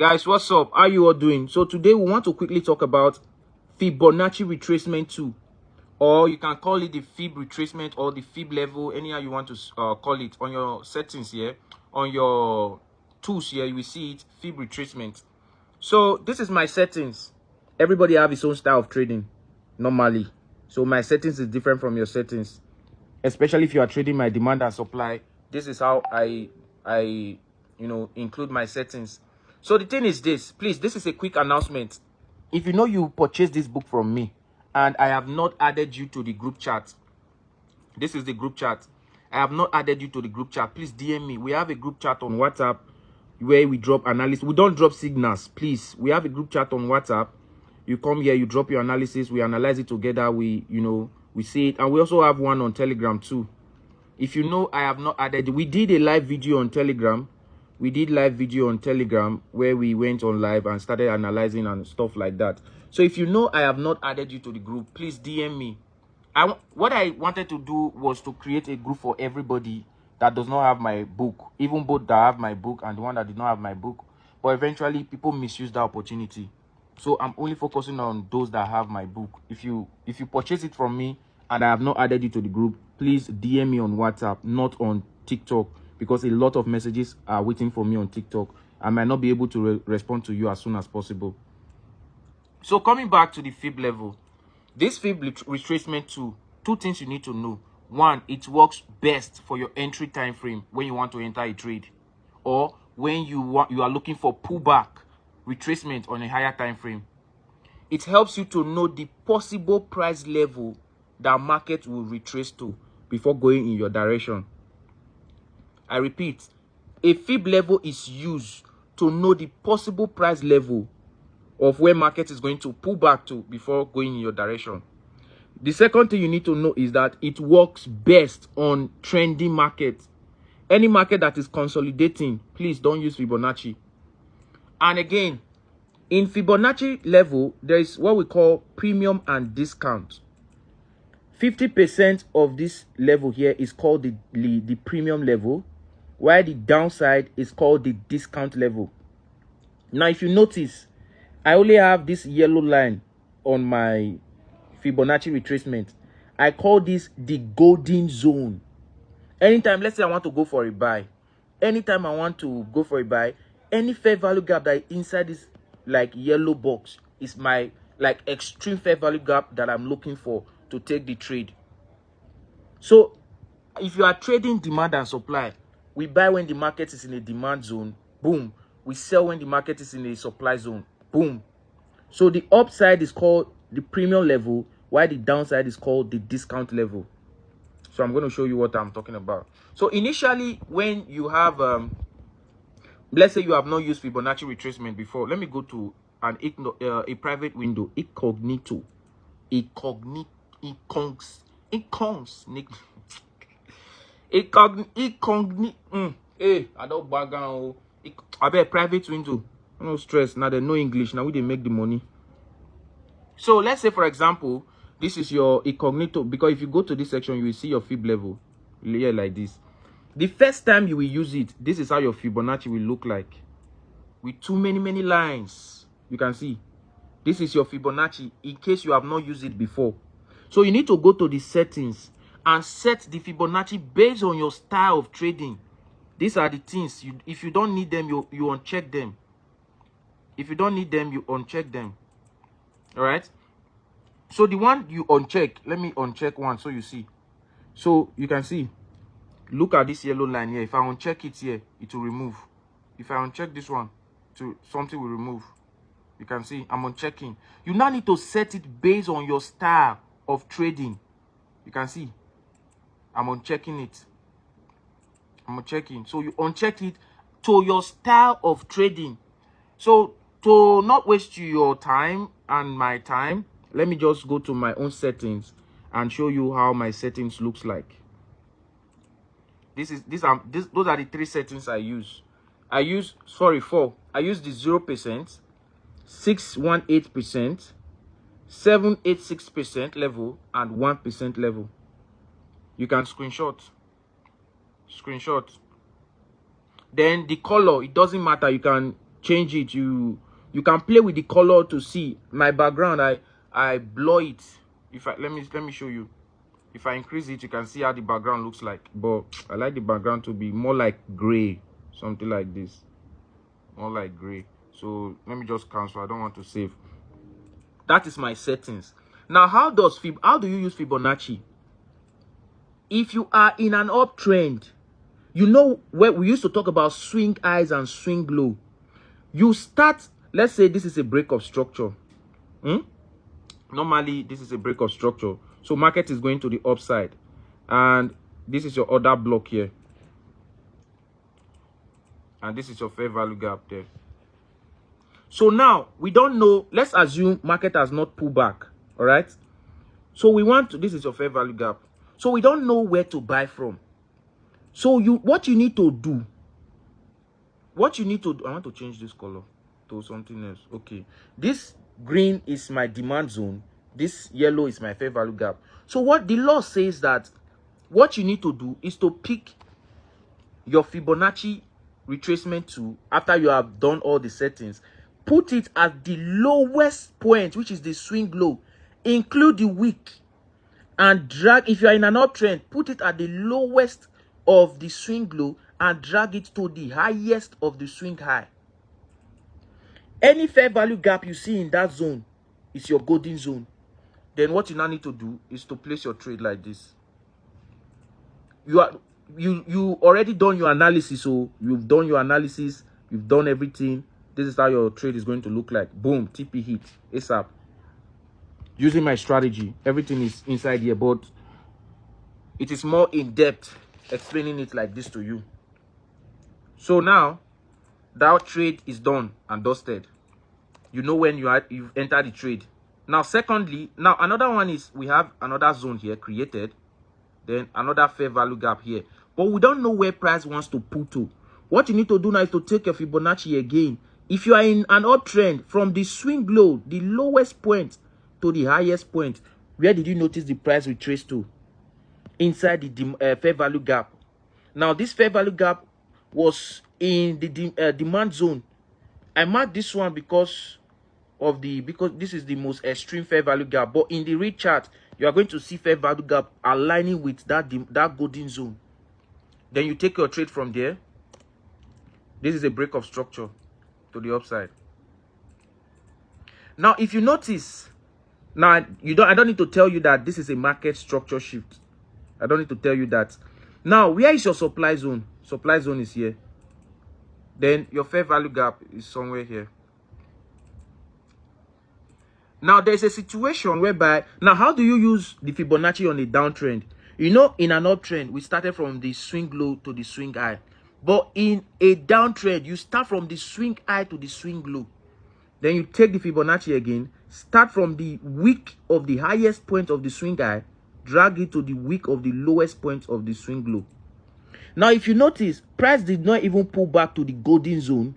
Guys, what's up? How you all doing? So today we want to quickly talk about Fibonacci retracement 2, or you can call it the Fib retracement or the Fib level, anyhow you want to call it. On your settings here, on your tools here, you will see it, Fib retracement. So this is my settings. Everybody have his own style of trading normally. So my settings is different from your settings, especially if you are trading my demand and supply. This is how I include my settings. So the thing is this, please, this is a quick announcement. If you know you purchased this book from me and I have not added you to the group chat, this is the group chat. I have not added you to the group chat. Please DM me. We have a group chat on WhatsApp where we drop analysis. We don't drop signals, please. We have a group chat on WhatsApp. You come here, you drop your analysis, we analyze it together, we see it. And we also have one on Telegram too. If you know I have not added, we did a live video on Telegram. We did live video on Telegram where we went on live and started analyzing and stuff like that. So if you know I have not added you to the group, please DM me. What I wanted to do was to create a group for everybody that does not have my book, even both that have my book and the one that did not have my book. But eventually people misuse that opportunity. So I'm only focusing on those that have my book. If you purchase it from me and I have not added you to the group, please DM me on WhatsApp, not on TikTok, because a lot of messages are waiting for me on TikTok. I might not be able to respond to you as soon as possible. So coming back to the Fib level, this Fib retracement tool, two things you need to know. One, it works best for your entry time frame when you want to enter a trade, or when you are looking for pullback retracement on a higher time frame. It helps you to know the possible price level that market will retrace to before going in your direction. I repeat, a Fib level is used to know the possible price level of where market is going to pull back to before going in your direction. The second thing you need to know is that it works best on trending markets. Any market that is consolidating, please don't use Fibonacci. And again, in Fibonacci level, there is what we call premium and discount. 50% of this level here is called the premium level, while the downside is called the discount level. Now, if you notice, I only have this yellow line on my Fibonacci retracement. I call this the golden zone. Anytime, let's say I want to go for a buy, anytime I want to go for a buy, any fair value gap that is inside this like yellow box is my like extreme fair value gap that I'm looking for to take the trade. So if you are trading demand and supply, we buy when the market is in a demand zone, boom. We sell when the market is in a supply zone, boom. So the upside is called the premium level, while the downside is called the discount level. So I'm going to show you what I'm talking about. So initially, when you have let's say you have not used Fibonacci retracement before, let me go to a private window, incognito. Hey, I don't bag on. I bet private window. No stress. Now they know English. Now we they make the money. So let's say, for example, this is your incognito, because if you go to this section, you will see your Fib level here like this. The first time you will use it, this is how your Fibonacci will look like, with too many lines. You can see this is your Fibonacci in case you have not used it before. So you need to go to the settings and set the Fibonacci based on your style of trading. These are the things if you don't need them, you uncheck them. If you don't need them, you uncheck them. All right, so the one you uncheck, let me uncheck one so you see. So you can see, look at this yellow line here. If I uncheck it here, it will remove. If I uncheck this one, something will remove. You can see I'm unchecking. You now need to set it based on your style of trading. You can see I'm unchecking it. I'm unchecking. So you uncheck it to your style of trading. So to not waste your time and my time, let me just go to my own settings and show you how my settings looks like. Those are the three settings I use. Four. I use the 0%, 618%, 786% level, and 1% level. You can screenshot. Then the color, it doesn't matter. You can change it. You can play with the color to see. My background, I blur it. If I let me show you. If I increase it, you can see how the background looks like. But I like the background to be more like gray, something like this, more like gray. So let me just cancel. I don't want to save. That is my settings. Now, how do you use Fibonacci? If you are in an uptrend, you know where we used to talk about swing highs and swing low. You start, let's say this is a break of structure. Normally, this is a break of structure. So market is going to the upside. And this is your order block here. And this is your fair value gap there. So now, we don't know. Let's assume market has not pulled back. All right. So we want to, this is your fair value gap. So we don't know where to buy from. So what you need to do, I want to change this color to something else. Okay. This green is my demand zone. This yellow is my fair value gap. So what the law says that what you need to do is to pick your Fibonacci retracement tool after you have done all the settings. Put it at the lowest point, which is the swing low. Include the wick and drag. If you are in an uptrend, put it at the lowest of the swing low and drag it to the highest of the swing high. Any fair value gap you see in that zone is your golden zone. Then what you now need to do is to place your trade like this. You already done your analysis, so you've done your analysis, you've done everything. This is how your trade is going to look like. Boom, TP hit ASAP. Using my strategy, everything is inside here, but it is more in depth explaining it like this to you. So now that trade is done and dusted. You know when you've entered the trade. Now, secondly, now another one is we have another zone here created, then another fair value gap here, but we don't know where price wants to pull to. What you need to do now is to take your Fibonacci again. If you are in an uptrend from the swing low, the lowest point to the highest point, where did you notice the price retrace to? Inside the fair value gap. Now, this fair value gap was in the demand zone. I marked this one because this is the most extreme fair value gap. But in the read chart, you are going to see fair value gap aligning with that golden zone. Then you take your trade from there. This is a break of structure to the upside. Now, if you notice, now I don't need to tell you that this is a market structure shift. I don't need to tell you that. Now, where is your supply zone? Supply zone is here. Then your fair value gap is somewhere here. Now, there's a situation whereby, now how do you use the Fibonacci on a downtrend? You know, in an uptrend, we started from the swing low to the swing high. But in a downtrend, you start from the swing high to the swing low. Then you take the Fibonacci again, start from the wick of the highest point of the swing high, drag it to the wick of the lowest point of the swing low. Now, if you notice, price did not even pull back to the golden zone,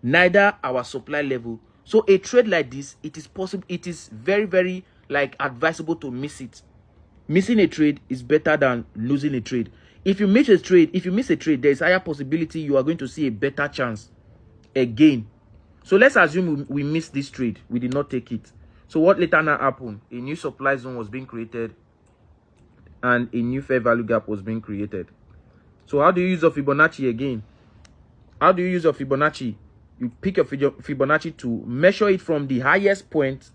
neither our supply level. So a trade like this, it is possible, it is very, very like advisable to miss it. Missing a trade is better than losing a trade. If you miss a trade, there is higher possibility you are going to see a better chance again. So let's assume we missed this trade. We did not take it. So what later now happened? A new supply zone was being created and a new fair value gap was being created. So how do you use a Fibonacci again? How do you use a Fibonacci? You pick your Fibonacci to measure it from the highest point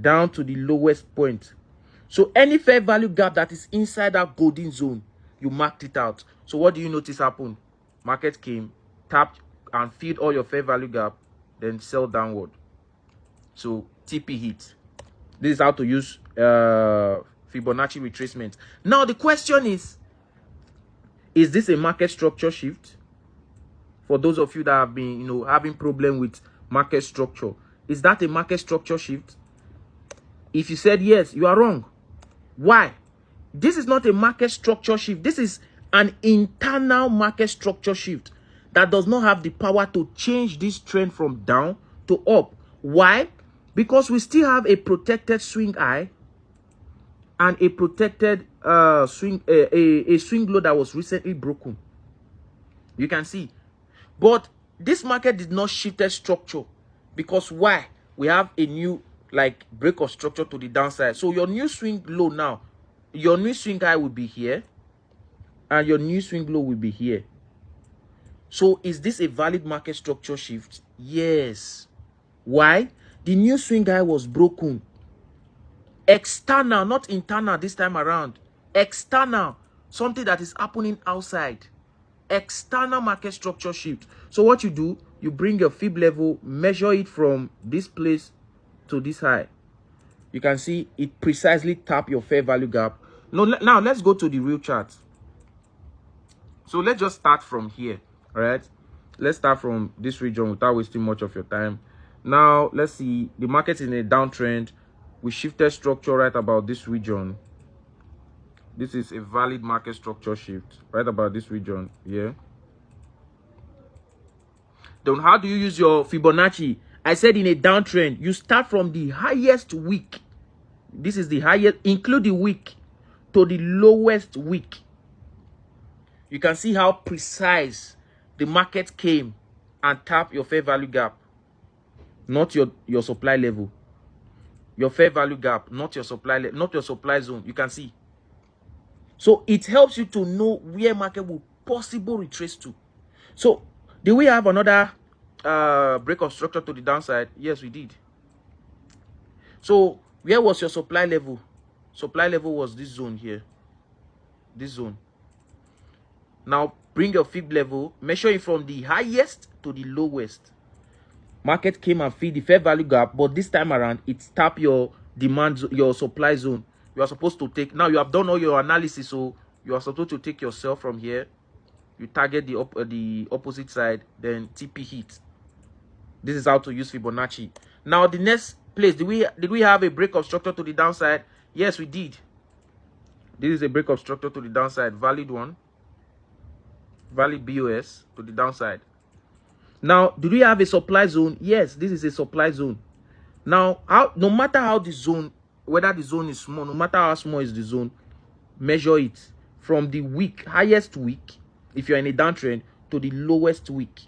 down to the lowest point. So any fair value gap that is inside that golden zone, you marked it out. So what do you notice happened? Market came, tapped and filled all your fair value gap, then sell downward. So TP hit. This is how to use Fibonacci retracement. Now the question is this a market structure shift? For those of you that have been, having problem with market structure, is that a market structure shift? If you said yes, you are wrong. Why? This is not a market structure shift. This is an internal market structure shift that does not have the power to change this trend from down to up. Why? Because we still have a protected swing high and a protected swing low that was recently broken. You can see. But this market did not shift structure, because why? We have a new like break of structure to the downside. So your new swing low now, your new swing high will be here, and your new swing low will be here. So is this a valid market structure shift? Yes. Why? The new swing high was broken. External, not internal this time around. External, something that is happening outside. External market structure shift. So what you do, you bring your fib level, measure it from this place to this high. You can see it precisely tap your fair value gap. Now let's go to the real chart. So let's just start from here. All right, let's start from this region without wasting much of your time. Now let's see, the market is in a downtrend. We shifted structure right about this region. This is a valid market structure shift right about this region here. Then how do you use your Fibonacci? I said in a downtrend, you start from the highest wick. This is the highest, include the wick, to the lowest wick. You can see how precise the market came and tapped your fair value gap, not your supply level. Your fair value gap, not your supply, not your supply zone. You can see. So it helps you to know where market will possibly retrace to. So do we have another break of structure to the downside? Yes, we did. So where was your supply level? Supply level was this zone here. This zone. Now bring your fib level, measure it from the highest to the lowest. Market came and filled the fair value gap, but this time around it tapped your demand, your supply zone. You are supposed to take, now you have done all your analysis, so you are supposed to take yourself from here. You target the opposite side, then TP hit. This is how to use Fibonacci. Now the next place, did we have a break of structure to the downside? Yes, we did. This is a break of structure to the downside, valid one, valid BOS to the downside. Now, do we have a supply zone? Yes, this is a supply zone. Now, no matter how the zone, whether the zone is small, no matter how small is the zone, measure it from the wick, highest wick, if you're in a downtrend, to the lowest wick.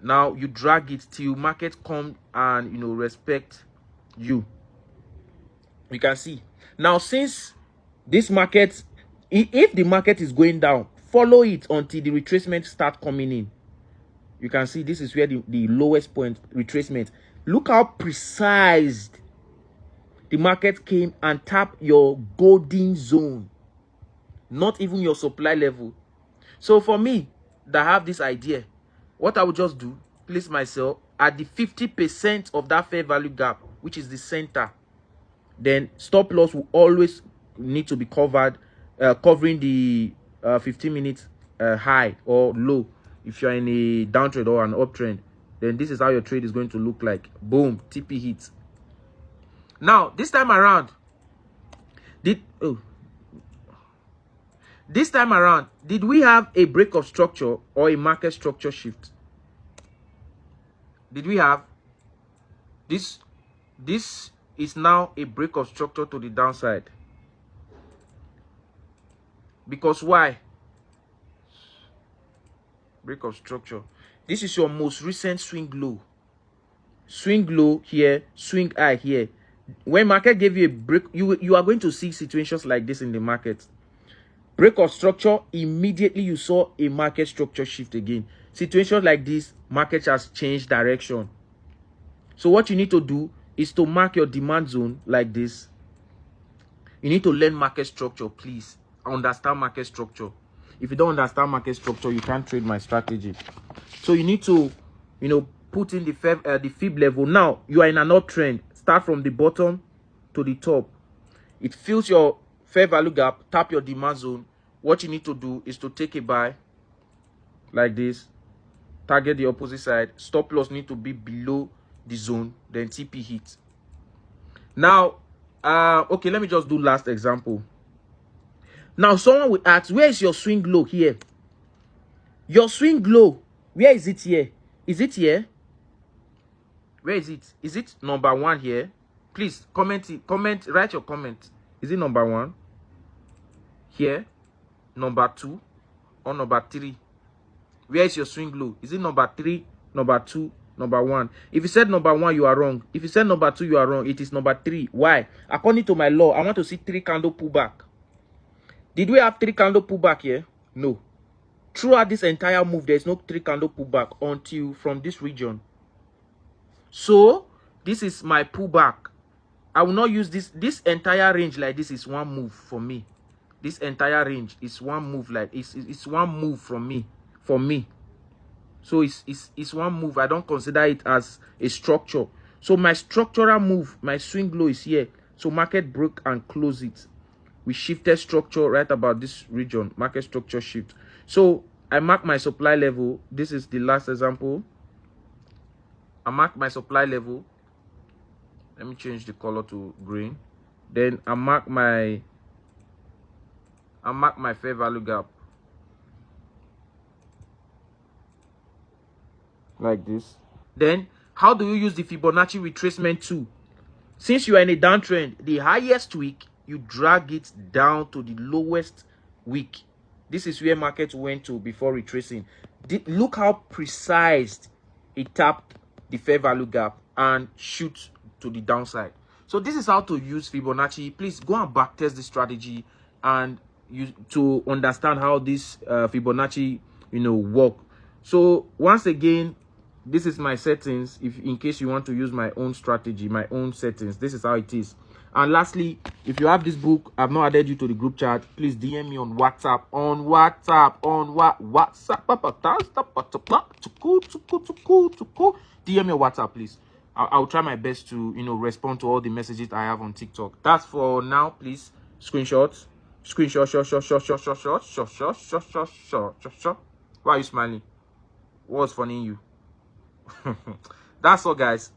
Now, you drag it till market come and, respect you. You can see. Now, since this market, if the market is going down, follow it until the retracement start coming in. You can see this is where the lowest point, retracement. Look how precise the market came and tapped your golden zone. Not even your supply level. So for me, that have this idea, what I would just do, place myself at the 50% of that fair value gap, which is the center. Then stop loss will always need to be covered, covering the 15 minutes high or low. If you're in a downtrend or an uptrend, then this is how your trade is going to look like. Boom, TP hits. Now, this time around, did we have a break of structure or a market structure shift? Did we have this? This is now a break of structure to the downside. Because why? Break of structure. This is your most recent swing low. Swing low here, swing high here. When market gave you a break, you are going to see situations like this in the market. Break of structure, immediately you saw a market structure shift again. Situations like this, market has changed direction. So what you need to do is to mark your demand zone like this. You need to learn market structure, please. Understand market structure. If you don't understand market structure, you can't trade my strategy. So you need to, put in the fib level. Now, you are in an uptrend. Start from the bottom to the top. It fills your fair value gap. Tap your demand zone. What you need to do is to take a buy like this. Target the opposite side. Stop loss need to be below the zone. Then TP hit. Now, okay, let me just do last example. Now, someone will ask, where is your swing low here? Your swing low, where is it here? Is it here? Where is it? Is it number 1 here? Please comment it. Write your comment. Is it number 1? Here? Number 2? Or number 3? Where is your swing low? Is it number 3, number 2, number 1? If you said number 1, you are wrong. If you said number 2, you are wrong. It is number 3. Why? According to my law, I want to see 3 candle pullback. Did we have 3 candle pullback here? No. Throughout this entire move, there is no 3 candle pullback until from this region. So this is my pullback. I will not use this entire range like this is one move for me. This entire range is one move, like it's one move from me, for me. So it's one move. I don't consider it as a structure. So my structural move, my swing low is here. So market broke and closed it. We shifted structure right about this region. Market structure shift. So I mark my supply level. This is the last example. I mark my supply level. Let me change the color to green. Then I mark my fair value gap like this. Then how do you use the Fibonacci retracement tool? Since you are in a downtrend, the highest wick, you drag it down to the lowest wick. This is where market went to before retracing. Look how precise it tapped the fair value gap and shoot to the downside. So this is how to use Fibonacci. Please go and backtest this strategy and to understand how this Fibonacci work. So once again, this is my settings. If in case you want to use my own strategy, my own settings, this is how it is. And lastly, if you have this book, I've not added you to the group chat, please DM me on WhatsApp. DM me on WhatsApp, please. I'll try my best to respond to all the messages I have on TikTok. That's for now. Please screenshot. Why are you smiling? What's funny in you? That's all, guys.